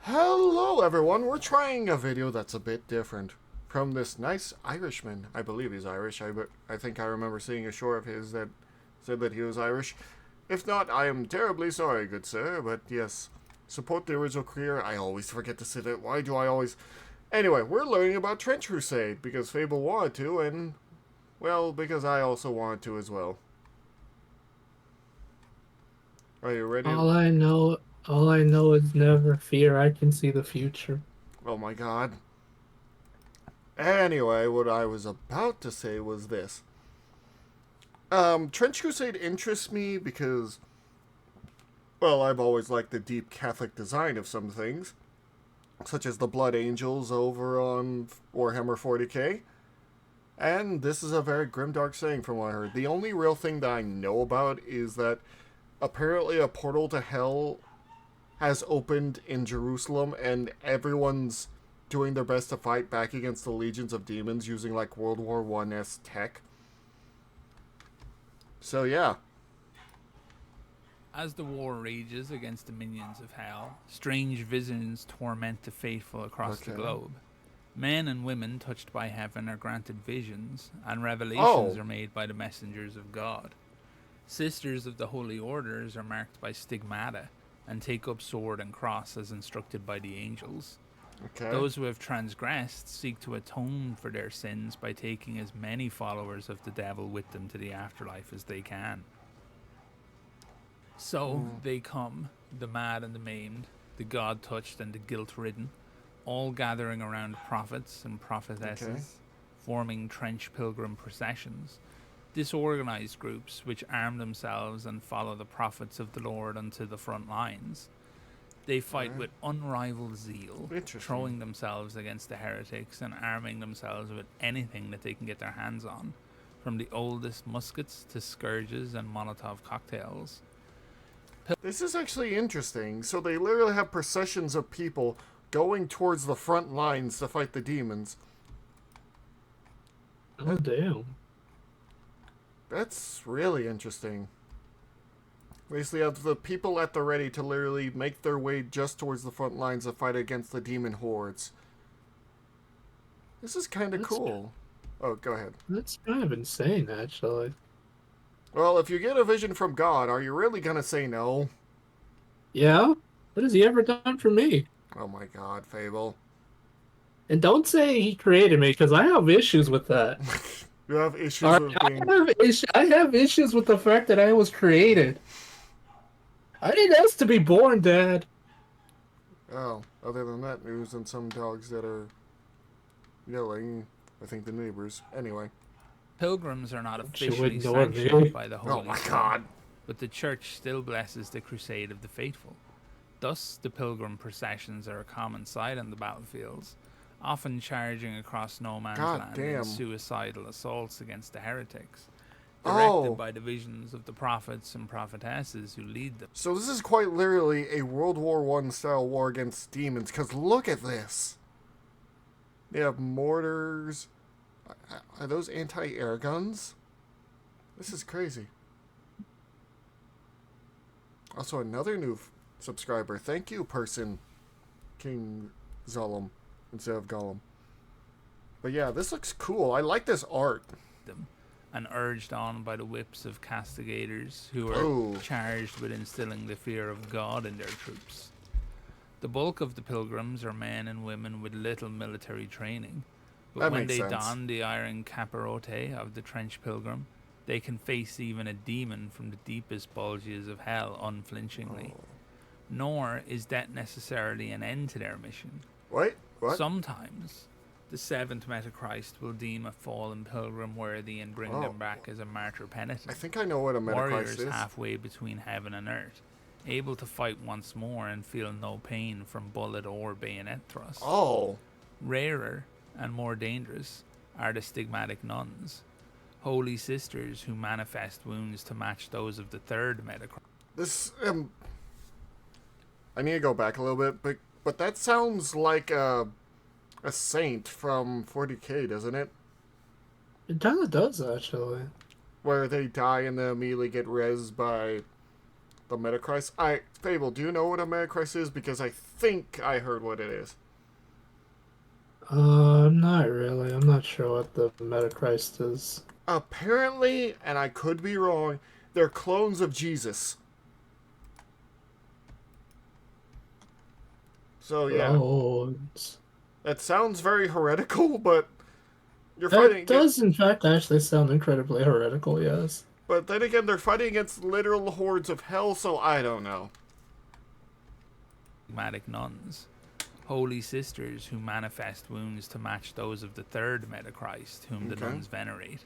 Hello everyone, we're trying a video that's a bit different. From this nice Irishman, I believe he's Irish, I think I remember seeing a short of his that said that he was Irish. If not, I am terribly sorry, good sir, but yes, support the original creator. I always forget to say that, why do I always... Anyway, we're learning about Trench Crusade, because Fable wanted to, and, well, because I also wanted to as well. Are you ready? All I know, all I know is never fear. I can see the future. Oh my god. Anyway, what I was about to say was this. Trench Crusade interests me because, well, I've always liked the deep Catholic design of some things, such as the Blood Angels over on Warhammer 40k. And this is a very grimdark saying from what I heard. The only real thing that I know about is that apparently a portal to hell has opened in Jerusalem and everyone's doing their best to fight back against the legions of demons using like World War One-esque tech. So yeah. As the war rages against the minions of hell, strange visions torment the faithful across the Okay. globe. Men and women touched by heaven are granted visions, and revelations Oh. are made by the messengers of God. Sisters of the holy orders are marked by stigmata, and take up sword and cross as instructed by the angels. Okay. Those who have transgressed seek to atone for their sins by taking as many followers of the devil with them to the afterlife as they can. So they come, the mad and the maimed, the God touched and the guilt ridden, all gathering around prophets and prophetesses, Okay. forming trench pilgrim processions, disorganized groups which arm themselves and follow the prophets of the Lord unto the front lines. They fight Alright. with unrivaled zeal, Interesting. throwing themselves against the heretics and arming themselves with anything that they can get their hands on, from the oldest muskets to scourges and Molotov cocktails. This is actually interesting. So they literally have processions of people going towards the front lines to fight the demons. Oh damn! That's really interesting. Basically, have the people at the ready to literally make their way just towards the front lines to fight against the demon hordes. This is kind of That's cool. Oh, go ahead. that's kind of insane, actually. Well, if you get a vision from God, are you really gonna say no? Yeah, what has he ever done for me? Oh my god, Fable. And don't say he created me, because I have issues with that. You have issues All with right, being... I have issues with the fact that I was created. I didn't ask to be born, Dad. Oh, other than that news and some dogs that are yelling. I think the neighbors. Anyway. Pilgrims are not Don't you officially ignore sanctioned me? by the Oh Holy my See, god. but the Church still blesses the crusade of the faithful. Thus, the pilgrim processions are a common sight on the battlefields, often charging across no man's God land damn. in suicidal assaults against the heretics, directed Oh. by the visions of the prophets and prophetesses who lead them. So this is quite literally a World War One style war against demons, because look at this. They have mortars. Are those anti-air guns? This is crazy. Also, another new subscriber. Thank you, person. King Zolom instead of Gollum. But yeah, this looks cool. I like this art. them and urged on by the whips of castigators who are Oh. charged with instilling the fear of God in their troops. The bulk of the pilgrims are men and women with little military training, but That when makes they sense. don the iron capirote of the trench pilgrim, they can face even a demon from the deepest bulges of hell unflinchingly. Nor is that necessarily an end to their mission. Wait, what? Sometimes the seventh Metachrist will deem a fallen pilgrim worthy and bring them back as a martyr penitent. I think I know what a Metachrist Warriors is. halfway between heaven and earth, able to fight once more and feel no pain from bullet or bayonet thrust. Oh. Rarer and more dangerous are the stigmatic nuns, holy sisters who manifest wounds to match those of the third Metachrist. This, I need to go back a little bit, but that sounds like a saint from 40k, doesn't it? It kind of does, actually. Where they die and then immediately get rezzed by The Metachrist. Fable, do you know what a Metachrist is? Because I think I heard what it is. Not really. I'm not sure what the Metachrist is. Apparently, and I could be wrong, they're clones of Jesus. So yeah, Clones. that sounds very heretical, but you're That fighting. does, in fact, actually sound incredibly heretical, yes. But then again, they're fighting against literal hordes of hell, so I don't know. Enigmatic nuns, holy sisters who manifest wounds to match those of the third Metachrist, whom the Okay. nuns venerate.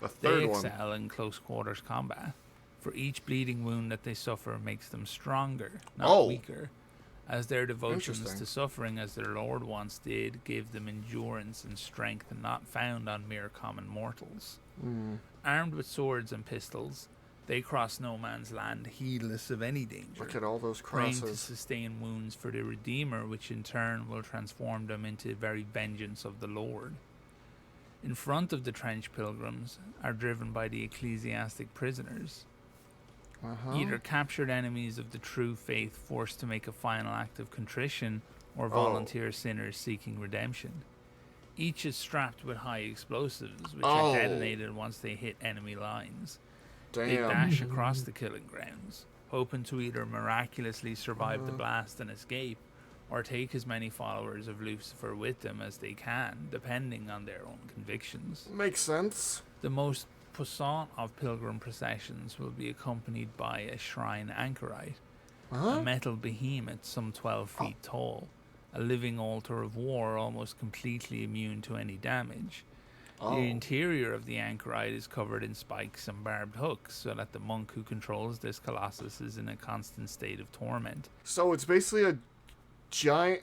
The They third one. excel in close quarters combat. For each bleeding wound that they suffer makes them stronger, not weaker, as their devotions Interesting. to suffering as their Lord once did give them endurance and strength not found on mere common mortals. Armed with swords and pistols, they cross no man's land heedless of any danger, Look at all those praying to crosses. sustain wounds for the Redeemer, which in turn will transform them into the very vengeance of the Lord. In front of the trench pilgrims are driven by the ecclesiastic prisoners, either captured enemies of the true faith forced to make a final act of contrition, or volunteer sinners seeking redemption. Each is strapped with high explosives, which are detonated once they hit enemy lines. They Damn. dash across the killing grounds, hoping to either miraculously survive the blast and escape, or take as many followers of Lucifer with them as they can, depending on their own convictions. Makes sense. The most puissant of pilgrim processions will be accompanied by a shrine anchorite, a metal behemoth some 12 feet tall, a living altar of war almost completely immune to any damage. The interior of the anchorite is covered in spikes and barbed hooks, so that the monk who controls this colossus is in a constant state of torment. So it's basically a giant,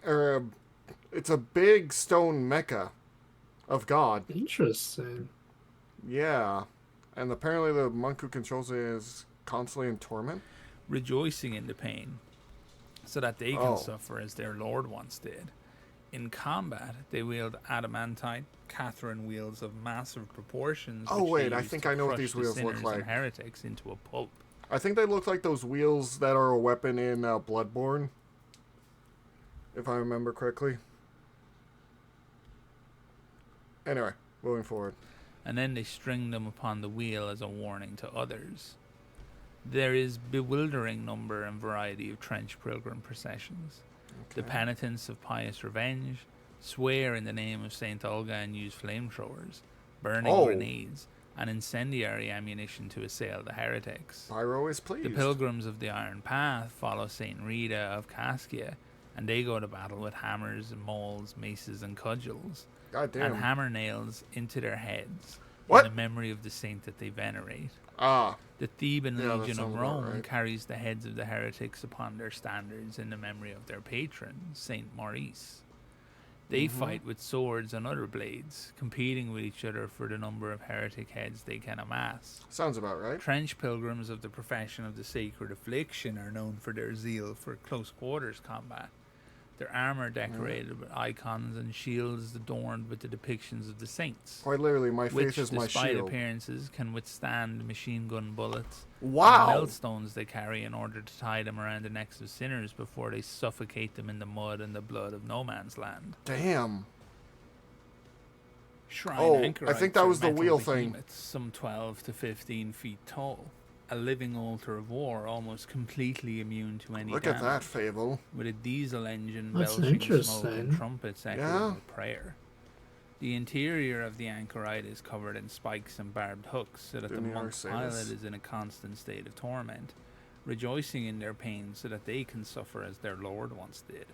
it's a big stone mecha of God. Interesting. Yeah. And apparently the monk who controls it is constantly in torment. Rejoicing in the pain, so that they can suffer as their Lord once did. In combat, they wield adamantite Catherine wheels of massive proportions. Oh, which wait, they I use think to I know what crush these the wheels look sinners like. and heretics into a pulp. I think they look like those wheels that are a weapon in Bloodborne, if I remember correctly. Anyway, moving forward. And then they string them upon the wheel as a warning to others. There is bewildering number and variety of trench pilgrim processions. The penitents of pious revenge swear in the name of Saint Olga and use flamethrowers, burning grenades, and incendiary ammunition to assail the heretics. Pyro is pleased. The pilgrims of the Iron Path follow Saint Rita of Cascia, and they go to battle with hammers, mauls, maces, and cudgels, God and damn. hammer nails into their heads What? in the memory of the saint that they venerate. The Theban Yeah, that Legion of sounds about Rome right. carries the heads of the heretics upon their standards in the memory of their patron, Saint Maurice. They fight with swords and other blades, competing with each other for the number of heretic heads they can amass. Sounds about right. Trench pilgrims of the profession of the Sacred Affliction are known for their zeal for close quarters combat. Their armor decorated with icons and shields adorned with the depictions of the saints, Quite literally, my which, faith is my despite shield. appearances, can withstand machine gun bullets. Wow. And millstones they carry in order to tie them around the necks of sinners before they suffocate them in the mud and the blood of no man's land. Damn. Shrine Oh, I anchorites think that are was the metal wheel thing. behemoths, some 12 to 15 feet tall. A living altar of war, almost completely immune to any Look damage. at that, Fable. With a diesel engine That's belching smoke interesting. and trumpets echoing Yeah. with prayer. The interior of the anchorite is covered in spikes and barbed hooks, so that the Didn't you monk's already say pilot this? is in a constant state of torment, rejoicing in their pain so that they can suffer as their Lord once did.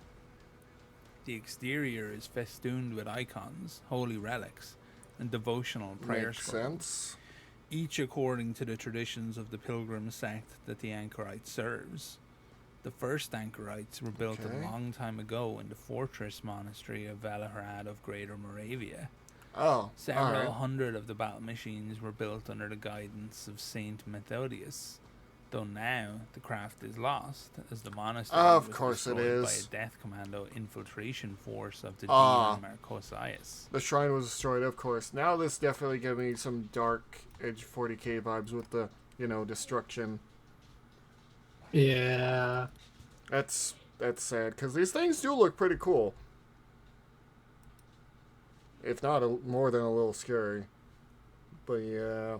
The exterior is festooned with icons, holy relics, and devotional prayer Makes scrolls, sense. each according to the traditions of the pilgrim sect that the anchorite serves. The first anchorites were built Okay. a long time ago in the fortress monastery of Velehrad of Greater Moravia. Oh, Several alright. hundred of the battle machines were built under the guidance of Saint Methodius, though now the craft is lost, as the monastery Of was course it destroyed is. by a death commando infiltration force of the Ah. demon Marcosius. The shrine was destroyed, of course. Now this definitely gave me some dark Edge 40k vibes with the, destruction. Yeah. That's sad, because these things do look pretty cool. If not more than a little scary. But yeah.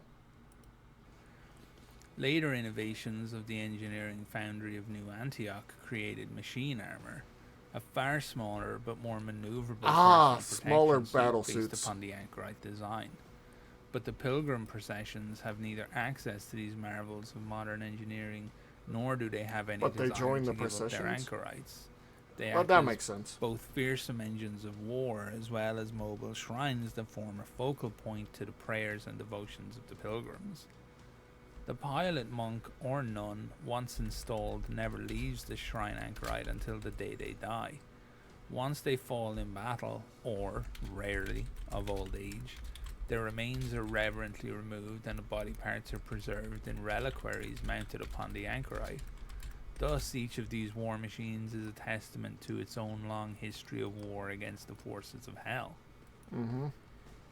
Later innovations of the engineering foundry of New Antioch created machine armor, a far smaller but more maneuverable personal smaller protection battle suit based suits. upon the Anchorite design. But the Pilgrim processions have neither access to these marvels of modern engineering, nor do they have any But they desire join to the give up their processions? anchorites. They Well, act that as makes sense. both fearsome engines of war as well as mobile shrines that form a focal point to the prayers and devotions of the pilgrims. The pilot, monk, or nun, once installed, never leaves the shrine anchorite until the day they die. Once they fall in battle, or, rarely, of old age, their remains are reverently removed and the body parts are preserved in reliquaries mounted upon the anchorite. Thus, each of these war machines is a testament to its own long history of war against the forces of hell. Mm-hmm.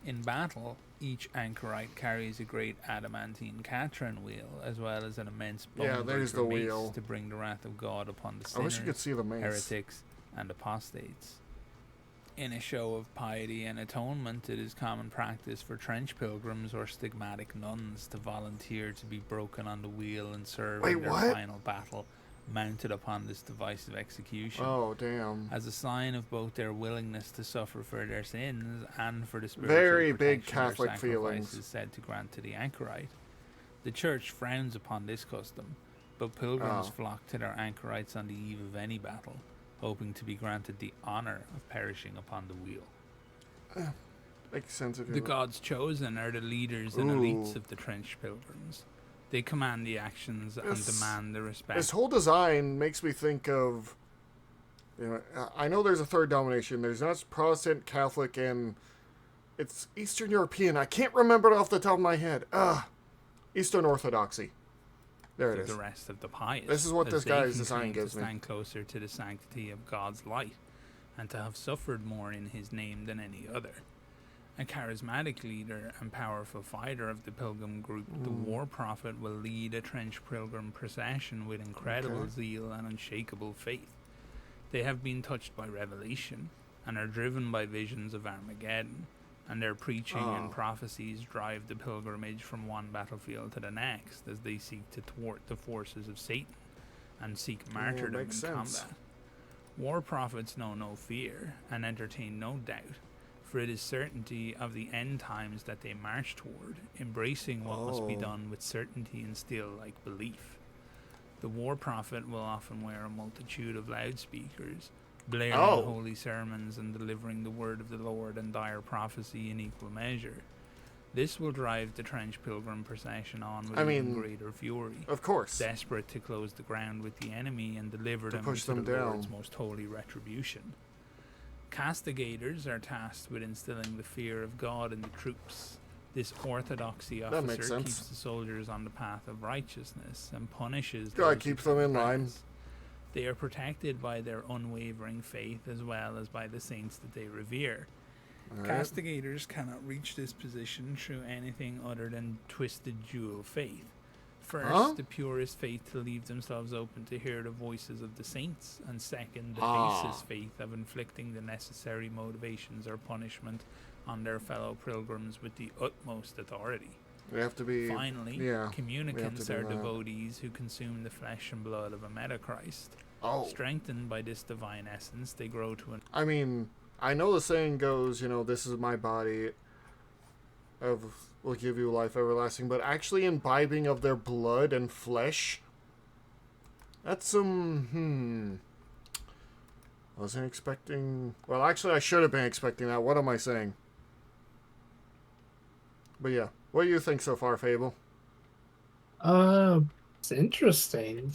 In battle, each anchorite carries a great adamantine Catron wheel, as well as an immense there's the bonebreaker mace wheel. to bring the wrath of God upon the I wish you sinners, could see the mace. heretics, and apostates. In a show of piety and atonement, it is common practice for trench pilgrims or stigmatic nuns to volunteer to be broken on the wheel and serve in their final battle, mounted upon this device of execution. Oh, damn. As a sign of both their willingness to suffer for their sins and for the spiritual Very big protection Catholic their sacrifice feelings. is said to grant to the anchorite. The church frowns upon this custom, but pilgrims flock to their anchorites on the eve of any battle, hoping to be granted the honor of perishing upon the wheel. Makes sense. The gods chosen are the leaders and elites of the trench pilgrims. They command the actions and demand the respect. This whole design makes me think of, I know there's a third domination. There's not Protestant, Catholic, and it's Eastern European. I can't remember it off the top of my head. Eastern Orthodoxy. There it is. The rest of the pious. This is what this guy's design gives me. To stand closer to the sanctity of God's light, and to have suffered more in His name than any other. A charismatic leader and powerful fighter of the pilgrim group, the war prophet will lead a trench pilgrim procession with incredible zeal and unshakable faith. They have been touched by revelation and are driven by visions of Armageddon, and their preaching and prophecies drive the pilgrimage from one battlefield to the next as they seek to thwart the forces of Satan and seek martyrdom in combat. War prophets know no fear and entertain no doubt, for it is certainty of the end times that they march toward, embracing what must be done with certainty and steel-like belief. The war prophet will often wear a multitude of loudspeakers, blaring holy sermons and delivering the word of the Lord and dire prophecy in equal measure. This will drive the trench pilgrim procession on with even greater fury. Of course. Desperate to close the ground with the enemy and deliver them into the Lord's most holy retribution. Castigators are tasked with instilling the fear of God in the troops. This orthodoxy officer keeps the soldiers on the path of righteousness and punishes God keeps them in line. They are protected by their unwavering faith as well as by the saints that they revere. Castigators cannot reach this position through anything other than twisted dual faith. First, the purest faith to leave themselves open to hear the voices of the saints, and second, the basest faith of inflicting the necessary motivations or punishment on their fellow pilgrims with the utmost authority. They have to be. Finally, communicants are devotees who consume the flesh and blood of a Metachrist. Strengthened by this divine essence, they grow to an... I know the saying goes, this is my body will give you life everlasting, but actually imbibing of their blood and flesh, that's some, wasn't expecting, well, actually I should have been expecting that. What am I saying? But yeah, what do you think so far, Fable? It's interesting.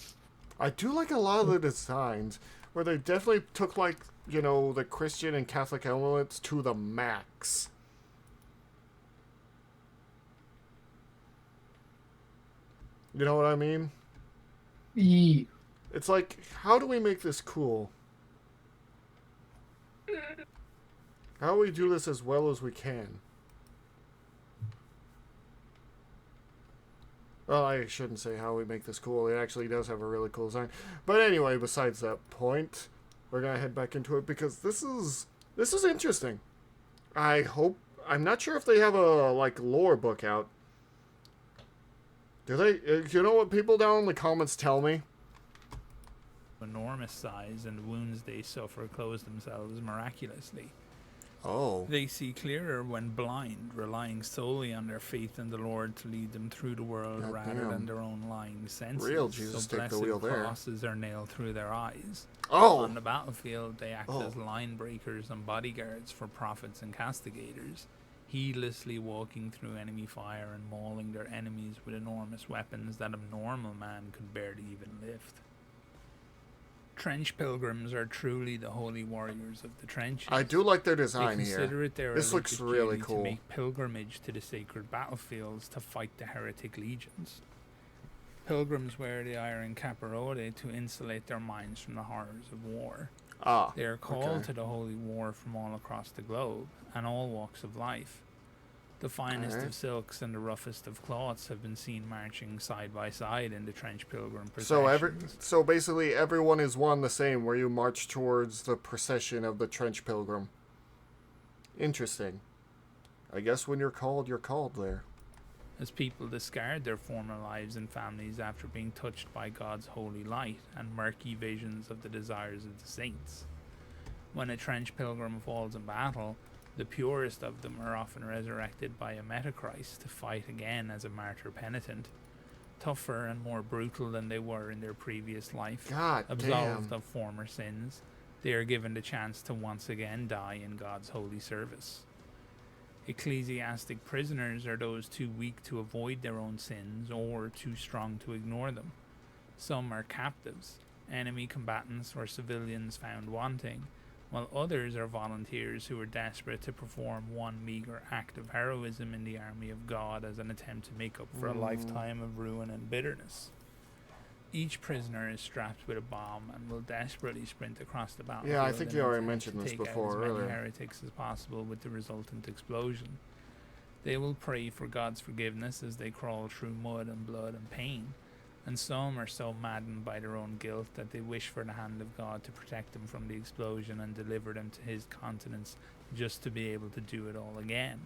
I do like a lot of the designs, where they definitely took, the Christian and Catholic elements to the max. You know what I mean? Yeah. It's like, how do we make this cool? How do we do this as well as we can? Well, I shouldn't say how we make this cool. It actually does have a really cool design. But anyway, besides that point, we're gonna head back into it because this is interesting. I'm not sure if they have a lore book out. Do they? You know what people down in the comments tell me? Enormous size, and the wounds they suffer close themselves miraculously. Oh. They see clearer when blind, relying solely on their faith in the Lord to lead them through the world rather than their own lying senses. Real Jesus, so take the wheel there. crosses are nailed through their eyes. Oh. On the battlefield, they act as line breakers and bodyguards for prophets and castigators, heedlessly walking through enemy fire and mauling their enemies with enormous weapons that a normal man could barely even lift. Trench pilgrims are truly the holy warriors of the trenches. I do like their design they here. consider it their This looks really duty cool. to make pilgrimage to the sacred battlefields to fight the heretic legions. Pilgrims wear the iron caparode to insulate their minds from the horrors of war. They are called to the holy war from all across the globe and all walks of life. The finest of silks and the roughest of cloths have been seen marching side by side in the trench pilgrim processions. So basically everyone is one the same where you march towards the procession of the trench pilgrim. Interesting. I guess when you're called there. As people discard their former lives and families after being touched by God's holy light and murky visions of the desires of the saints. When a trench pilgrim falls in battle, the purest of them are often resurrected by a Metachrist to fight again as a martyr penitent, tougher and more brutal than they were in their previous life. Absolved of former sins, they are given the chance to once again die in God's holy service. Ecclesiastic prisoners are those too weak to avoid their own sins or too strong to ignore them. Some are captives, enemy combatants or civilians found wanting, while others are volunteers who are desperate to perform one meager act of heroism in the army of God as an attempt to make up for a lifetime of ruin and bitterness. Each prisoner is strapped with a bomb and will desperately sprint across the battlefield. Yeah, I think you already mentioned this before earlier. Take out as many earlier. heretics as possible with the resultant explosion. They will pray for God's forgiveness as they crawl through mud and blood and pain. And some are so maddened by their own guilt that they wish for the hand of God to protect them from the explosion and deliver them to his countenance just to be able to do it all again.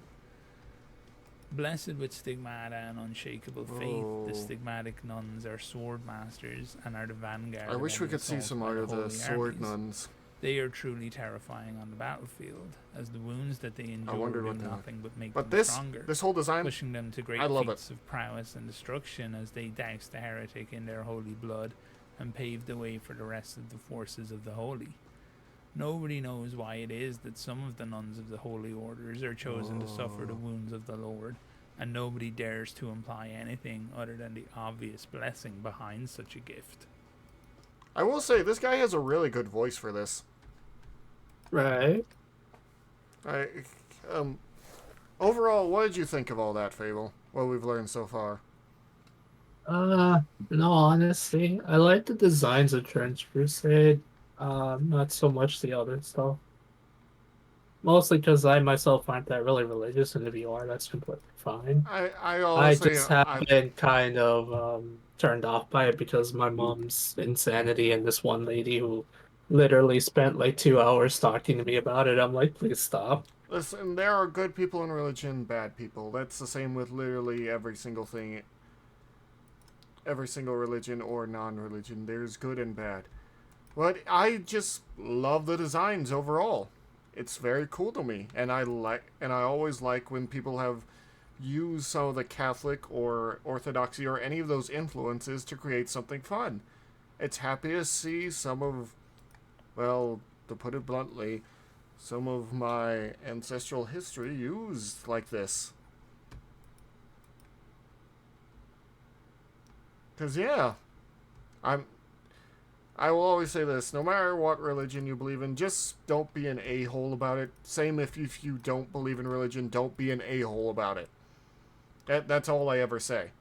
Blessed with stigmata and unshakable faith, the stigmatic nuns are sword masters and are the vanguard. I wish we could see some more of the sword nuns. They are truly terrifying on the battlefield, as the wounds that they endure do nothing but make them stronger. This whole design, pushing them to great feats of prowess and destruction as they douse the heretic in their holy blood and pave the way for the rest of the forces of the holy. Nobody knows why it is that some of the nuns of the holy orders are chosen to suffer the wounds of the Lord, and nobody dares to imply anything other than the obvious blessing behind such a gift. I will say, this guy has a really good voice for this. Right. Overall, what did you think of all that, Fable? What we've learned so far? No, honestly, I like the designs of Trench Crusade. Not so much the other stuff. Mostly because I myself aren't that really religious, and if you are, that's completely fine. I just have been kind of turned off by it because my mom's insanity and this one lady who literally spent like 2 hours talking to me about it. I'm like, please stop. Listen, there are good people in religion, bad people. That's the same with literally every single thing. Every single religion or non-religion. There's good and bad. But I just love the designs overall. It's very cool to me, and I always like when people have used some of the Catholic or Orthodoxy or any of those influences to create something fun. It's happy to see some of, well, to put it bluntly, some of my ancestral history used like this. 'Cause yeah, I will always say this, no matter what religion you believe in, just don't be an a-hole about it. Same if you don't believe in religion, don't be an a-hole about it. That's all I ever say.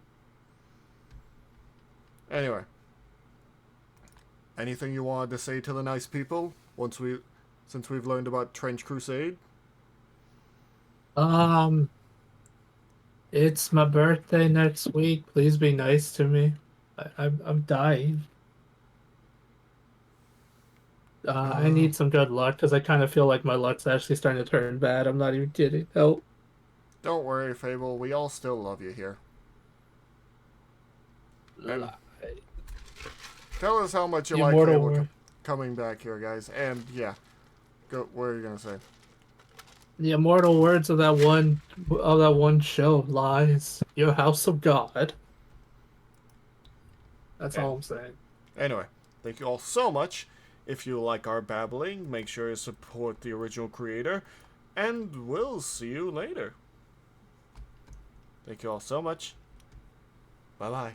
Anyway. Anything you wanted to say to the nice people since we've learned about Trench Crusade? It's my birthday next week. Please be nice to me. I'm dying. I need some good luck because I kind of feel like my luck's actually starting to turn bad. I'm not even kidding. Help. Don't worry, Fable. We all still love you here. And Lie. tell us how much you The like immortal Fable word. coming back here, guys. And yeah, go. What are you gonna say? The immortal words of that one show, lies. Your house of God. That's all I'm saying. Anyway, thank you all so much. If you like our babbling, make sure to support the original creator, and we'll see you later. Thank you all so much. Bye bye.